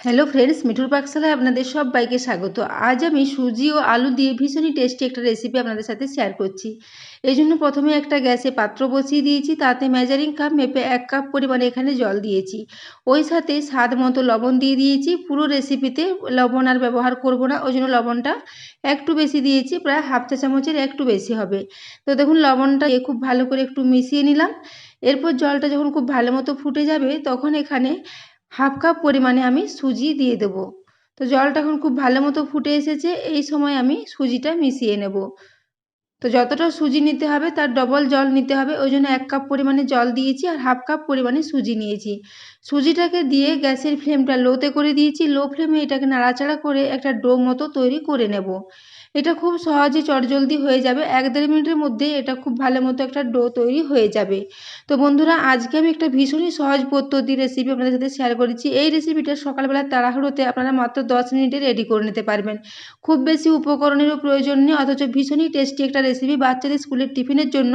Hello friends, মিঠুর পাকশালায় আপনাদের সবাইকে স্বাগত। আজ আমি সুজি ও আলু দিয়ে ভীষণই টেস্টি একটা রেসিপি আপনাদের সাথে শেয়ার করছি। এই জন্য প্রথমে একটা গ্যাসে পাত্র বসিয়ে দিয়েছি, তাতে মেজারিং কাপ মেপে 1 কাপ পরিমাণে এখানে জল দিয়েছি। ওই সাথে স্বাদ মতো লবণ দিয়ে দিয়েছি। পুরো রেসিপিতে লবণ আর ব্যবহার করব না, ওই জন্য লবণটা একটু বেশি দিয়েছি, প্রায় হাফ চা চামচের একটু বেশি হবে। তো দেখুন লবণটা দিয়ে খুব ভালো করে একটু মিশিয়ে নিলাম। এরপর জলটা যখন খুব ভালো মতো ফুটে যাবে তখন এখানে হাফ কাপ পরিমাণে আমি সুজি দিয়ে দেব। তো জলটা এখন খুব ভালো মতো ফুটে এসেছে, এই সময় আমি সুজিটা মিশিয়ে নেব। তো যতটা সুজি নিতে হবে তার ডবল জল নিতে হবে, ওই জন্য 1 কাপ পরিমাণে জল দিয়েছি আর হাফ কাপ পরিমাণে সুজি নিয়েছি। সুজিটাকে দিয়ে গ্যাসের ফ্লেমটা লোতে করে দিয়েছি। লো ফ্লেমে এটাকে নাড়াচাড়া করে একটা ডো মতো তৈরি করে নেব। এটা খুব সহজে চটজলদি হয়ে যাবে, 1-1.5 মিনিটের মধ্যে এটা খুব ভালো মতো একটা ডো তৈরি হয়ে যাবে। তো বন্ধুরা, আজকে আমি একটা ভীষণই সহজ পদ্ধতির রেসিপি আপনাদের সাথে শেয়ার করেছি। এই রেসিপিটা সকালবেলা তাড়াহুড়োতে আপনারা মাত্র 10 মিনিটে রেডি করে নিতে পারবেন। খুব বেশি উপকরণেরও প্রয়োজন নেই, অথচ ভীষণই টেস্টি একটা রেসিপি। বাচ্চাদের স্কুলের টিফিনের জন্য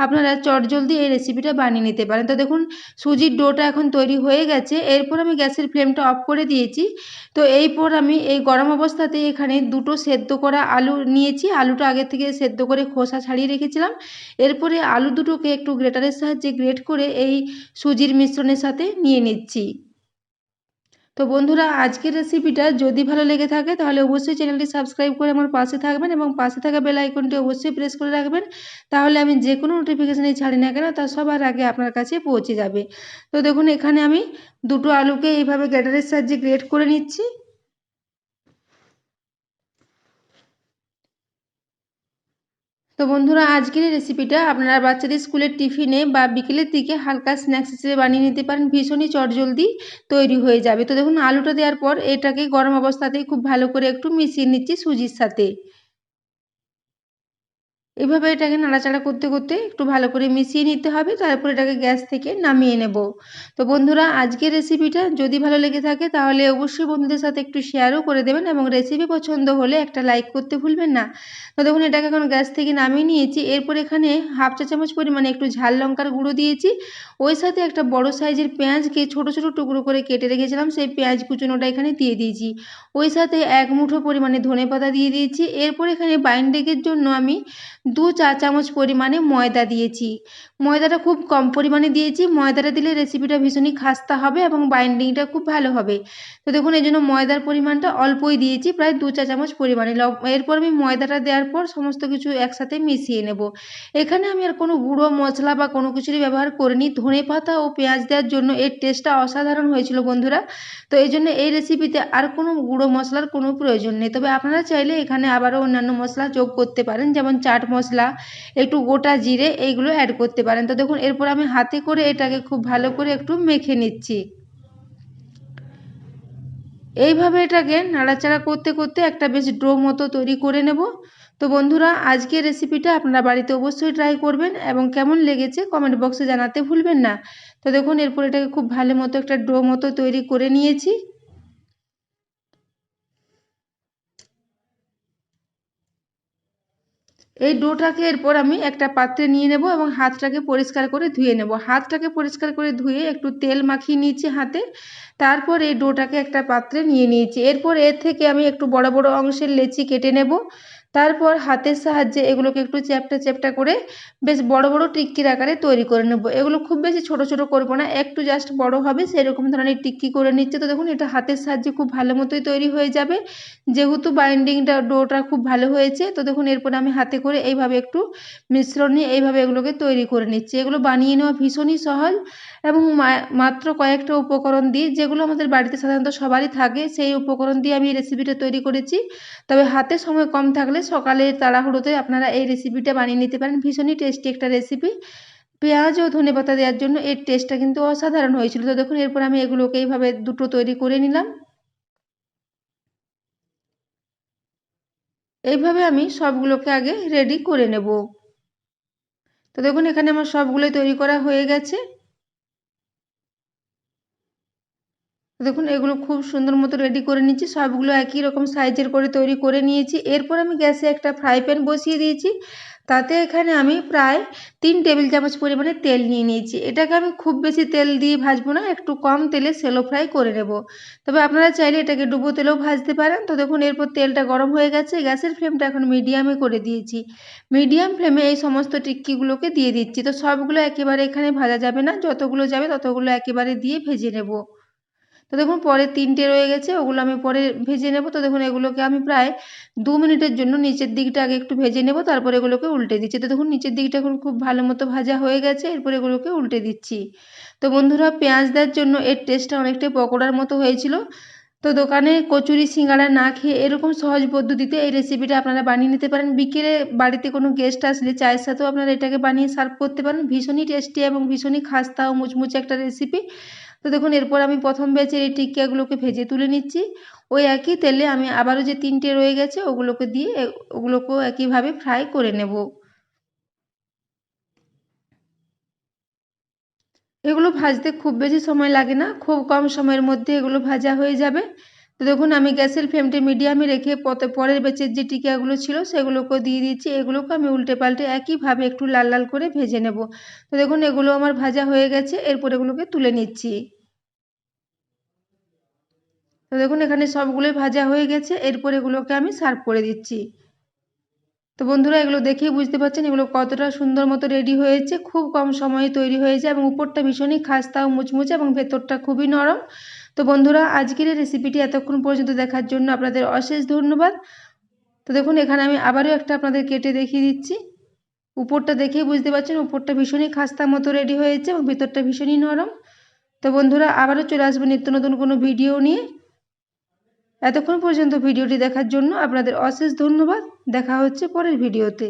আপনারা চটজলদি এই রেসিপিটা বানিয়ে নিতে পারেন। তো দেখুন সুজির ডোটা এখন তৈরি হয়ে গেছে। এরপর আমি গ্যাসের ফ্লেমটা অফ করে দিয়েছি। তো এরপর আমি এই গরম অবস্থাতেই এখানে 2টো সেদ্ধ করা আলু নিয়েছি। আলুটা আগে থেকে সেদ্ধ করে খোসা ছাড়িয়ে রেখেছিলাম। এরপরে আলু দুটোকে একটু গ্রেটারের সাহায্যে গ্রেট করে এই সুজির মিশ্রণের সাথে নিয়ে নিচ্ছি। তো বন্ধুরা, আজকের রেসিপিটা যদি ভালো লেগে থাকে তাহলে অবশ্যই চ্যানেলটি সাবস্ক্রাইব করে আমার পাশে থাকবেন এবং পাশে থাকা বেল আইকনটি অবশ্যই প্রেস করে রাখবেন। তাহলে আমি যে কোনো নোটিফিকেশানই ছাড়ি না কেন তা সবার আগে আপনার কাছে পৌঁছে যাবে। তো দেখুন এখানে আমি 2টো আলুকে এইভাবে গ্রেটারের সাহায্যে গ্রেট করে নিচ্ছি। তো বন্ধুরা, আজকের এই রেসিপিটা আপনারা বাচ্চাদের স্কুলের টিফিনে বা বিকেলের দিকে হালকা স্ন্যাক্স হিসেবে বানিয়ে নিতে পারেন। ভীষণই চটজলদি তৈরি হয়ে যাবে। তো দেখুন আলুটা দেওয়ার পর এটাকে গরম অবস্থাতেই খুব ভালো করে একটু মিশিয়ে নিচ্ছি সুজির সাথে। এভাবে এটাকে নাড়াচাড়া করতে করতে একটু ভালো করে মিশিয়ে নিতে হবে, তারপর এটাকে গ্যাস থেকে নামিয়ে নেব। তো বন্ধুরা, আজকের রেসিপিটা যদি ভালো লেগে থাকে তাহলে অবশ্যই বন্ধুদের সাথে একটু শেয়ারও করে দেবেন এবং রেসিপি পছন্দ হলে একটা লাইক করতে ভুলবেন না। তো দেখুন এটাকে এখন গ্যাস থেকে নামিয়ে নিয়েছি। এরপর এখানে হাফ চা চামচ পরিমাণে একটু ঝাল লঙ্কার গুঁড়ো দিয়েছি। ওই সাথে একটা বড় সাইজের পেঁয়াজকে ছোট ছোট টুকরো করে কেটে রেখেছিলাম, সেই পেঁয়াজ কুচনোটা এখানে দিয়ে দিয়েছি। ওই সাথে 1 মুঠো পরিমাণে ধনেপাতা দিয়ে দিয়েছি। এরপর এখানে বাইন্ডিংয়ের জন্য আমি 2 চা চামচ পরিমাণে ময়দা দিয়েছি। ময়দাটা খুব কম পরিমাণে দিয়েছি। ময়দাটা দিলে রেসিপিটা ভীষণই খাস্তা হবে এবং বাইন্ডিংটা খুব ভালো হবে। তো দেখুন এজন্য ময়দার পরিমাণটা অল্পই দিয়েছি, প্রায় 2 চা চামচ পরিমাণে। এরপর আমি ময়দাটা দেওয়ার পর সমস্ত কিছু একসাথে মিশিয়ে নেব। এখানে আমি আর কোনো গুঁড়ো মশলা বা কোনো কিছুরই ব্যবহার করিনি। ধনেপাতা ও পেঁয়াজ দেওয়ার জন্য এর টেস্টটা অসাধারণ হয়েছিল বন্ধুরা। তো এইজন্য এই রেসিপিতে আর কোনো গুঁড়ো মশলার কোনো প্রয়োজন নেই। তবে আপনারা চাইলে এখানে আবারও অন্যান্য মশলা যোগ করতে পারেন, যেমন চাট মশলা, একটু গোটা জিরে, এইগুলো অ্যাড করতে পারেন। তো দেখুন এরপর আমি হাতে করে এটাকে খুব ভালো করে একটু মেখে নিচ্ছি। এইভাবে এটাকে নাড়াচাড়া করতে করতে একটা বেশ ডো মতো তৈরি করে নেব। তো বন্ধুরা, আজকের রেসিপিটা আপনারা বাড়িতে অবশ্যই ট্রাই করবেন এবং কেমন লেগেছে কমেন্ট বক্সে জানাতে ভুলবেন না। তো দেখুন এরপর এটাকে খুব ভালো মতো একটা ডো মতো তৈরি করে নিয়েছি। এই ডোটাকে এরপর আমি একটা পাত্রে নিয়ে নেব এবং হাতটাকে পরিষ্কার করে ধুয়ে নেব। হাতটাকে পরিষ্কার করে ধুয়ে একটু তেল মাখিয়ে নিয়েছি হাতে। তারপর এই ডোটাকে একটা পাত্রে নিয়ে নিয়েছি। এরপর এর থেকে আমি একটু বড় বড় অংশের লেচি কেটে নেব। তারপর হাতের সাহায্যে এগুলোকে একটু চ্যাপ্টা চ্যাপ্টা করে বেশ বড় বড় টিক্কির আকারে তৈরি করে নেব। এগুলো খুব বেশি ছোট ছোট করব না, একটু জাস্ট বড় হবে সেরকম ধরনের টিক্কি করে নিচ্ছে। তো দেখুন এটা হাতের সাহায্যে খুব ভালো মতোই তৈরি হয়ে যাবে, যেহেতু বাইন্ডিংটা ডোটা খুব ভালো হয়েছে। তো দেখুন এরপর আমি হাতে করে এইভাবে একটু মিশ্রণ নিয়ে এইভাবে এগুলোকে তৈরি করে নিচ্ছি। এগুলো বানিয়ে নেওয়া ভীষণই সহজ এবং মাত্র কয়েকটা উপকরণ দিয়ে, যেগুলো আমাদের বাড়িতে সাধারণত সবারই থাকে, সেই উপকরণ দিয়ে আমি এই রেসিপিটা তৈরি করেছি। তবে হাতে সময় কম থাকলে সকালে তাড়াহুড়োতে আপনারা এই রেসিপিটা বানিয়ে নিতে পারেন। ভীষণই টেস্টি একটা রেসিপি। পেঁয়াজ ও ধনেপাতা দেওয়ার জন্য এর টেস্টটা কিন্তু অসাধারণ হয়েছিল। তো দেখুন এরপর আমি এগুলোকে এইভাবে দুটো তৈরি করে নিলাম। এইভাবে আমি সবগুলোকে আগে রেডি করে নেব। তো দেখুন এখানে আমার সবগুলোই তৈরি করা হয়ে গেছে। দেখুন এগুলো খুব সুন্দর মতো রেডি করে নিচ্ছি, সবগুলো একই রকম সাইজের করে তৈরি করে নিয়েছি। এরপর আমি গ্যাসে একটা ফ্রাই প্যান বসিয়ে দিয়েছি, তাতে এখানে আমি প্রায় 3 টেবিল চামচ পরিমাণে তেল নিয়ে নিয়েছি। এটাকে আমি খুব বেশি তেল দিয়ে ভাজবো না, একটু কম তেলে শ্যালো ফ্রাই করে নেব। তবে আপনারা চাইলে এটাকে ডুবো তেলেও ভাজতে পারেন। তো দেখুন এরপর তেলটা গরম হয়ে গেছে, গ্যাসের ফ্লেমটা এখন মিডিয়ামে করে দিয়েছি। মিডিয়াম ফ্লেমে এই সমস্ত টিক্কিগুলোকে দিয়ে দিচ্ছি। তো সবগুলো একেবারে এখানে ভাজা যাবে না, যতগুলো যাবে ততগুলো একেবারে দিয়ে ভেজে নেব। তো দেখুন পরে 3টে রয়ে গেছে, ওগুলো আমি পরে ভেজে নেব। তো দেখুন এগুলোকে আমি প্রায় 2 মিনিটের জন্য নিচের দিকটা আগে একটু ভেজে নেব, তারপর এগুলোকে উল্টে দিচ্ছি। তো দেখুন নিচের দিকটা এখন খুব ভালো মতো ভাজা হয়ে গেছে, এরপর এগুলোকে উল্টে দিচ্ছি। তো বন্ধুরা পেঁয়াজ দেওয়ার জন্য এর টেস্টটা অনেকটাই পকোড়ার মতো হয়েছিল। তো দোকানে কচুরি সিঙ্গাড়া না খেয়ে এরকম সহজ পদ্ধতিতে এই রেসিপিটা আপনারা বানিয়ে নিতে পারেন। বিকেলে বাড়িতে কোনো গেস্ট আসলে চায়ের সাথেও আপনারা এটাকে বানিয়ে সার্ভ করতে পারেন। ভীষণই টেস্টি এবং ভীষণই খাস্তা ও মুচমুচে একটা রেসিপি। তো দেখুন এরপর আমি প্রথম ব্যাচের এই টিক্কাগুলোকে ভেজে তুলে নিচ্ছি। ওই একই তেলে আমি আবারও যে 3টে রয়ে গেছে ওগুলোকে দিয়ে ওগুলোকেও একইভাবে ফ্রাই করে নেব। এগুলো ভাজতে খুব বেশি সময় লাগে না, খুব কম সময়ের মধ্যে এগুলো ভাজা হয়ে যাবে। তো দেখুন আমি গ্যাসের ফ্লেমটা মিডিয়ামে রেখে পরের ব্যাচের যে টিকিয়াগুলো ছিল সেগুলোকেও দিয়ে দিচ্ছি। এগুলোকে আমি উল্টে পাল্টে একইভাবে একটু লাল লাল করে ভেজে নেব। তো দেখুন এগুলো আমার ভাজা হয়ে গেছে, এরপর এগুলোকে তুলে নিচ্ছি। তো দেখুন এখানে সবগুলোই ভাজা হয়ে গেছে, এরপর এগুলোকে আমি সার্ভ করে দিচ্ছি। তো বন্ধুরা এগুলো দেখেই বুঝতে পারছেন এগুলো কতটা সুন্দর মতো রেডি হয়েছে, খুব কম সময়ে তৈরি হয়ে যায় এবং উপরটা ভীষণই খাস্তা ও মুচমুচে এবং ভেতরটা খুবই নরম। তো বন্ধুরা আজকের এই রেসিপিটি এতক্ষণ পর্যন্ত দেখার জন্য আপনাদের অশেষ ধন্যবাদ। তো দেখুন এখানে আমি আবারও একটা আপনাদের কেটে দেখিয়ে দিচ্ছি। উপরটা দেখেই বুঝতে পারছেন উপরটা ভীষণই খাস্তা মতো রেডি হয়েছে এবং ভেতরটা ভীষণই নরম। তো বন্ধুরা আবারও চলে আসবো নিত্য নতুন কোনো ভিডিও নিয়ে। এতক্ষণ পর্যন্ত ভিডিওটি দেখার জন্য আপনাদের অশেষ ধন্যবাদ। দেখা হচ্ছে পরের ভিডিওতে।